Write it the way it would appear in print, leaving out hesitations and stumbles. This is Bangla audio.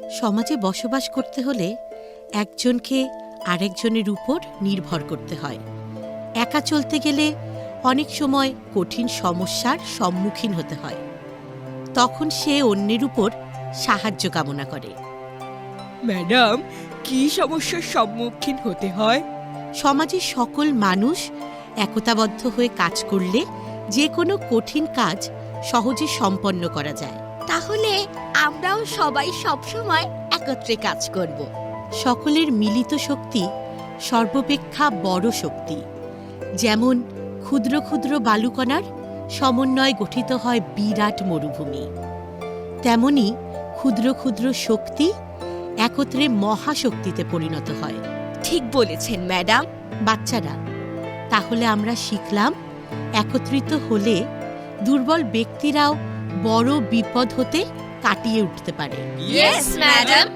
সমাজে বসবাস করতে হলে একজনকে আরেকজনের উপর নির্ভর করতে হয়। একা চলতে গেলে অনেক সময় কঠিন সমস্যার সম্মুখীন হতে হয়। তখন সে অন্যের উপর সাহায্য কামনা করে। ম্যাডাম, কি সমস্যার সম্মুখীন হতে হয়? সমাজের সকল মানুষ একতাবদ্ধ হয়ে কাজ করলে যে কোনো কঠিন কাজ সহজে সম্পন্ন করা যায়। তাহলে আমরাও সবাই সবসময় একত্রে কাজ করব। সকলের মিলিত শক্তি সর্বাপেক্ষা বড় শক্তি। যেমন ক্ষুদ্র ক্ষুদ্র বালুকণার সমন্বয়ে গঠিত হয় বিরাট মরুভূমি, তেমনি ক্ষুদ্র ক্ষুদ্র শক্তি একত্রে মহাশক্তিতে পরিণত হয়। ঠিক বলেছেন ম্যাডাম। বাচ্চারা, তাহলে আমরা শিখলাম একত্রিত হলে দুর্বল ব্যক্তিরাও বড় বিপদ হতে কাটিয়ে উঠতে পারে। Yes madam.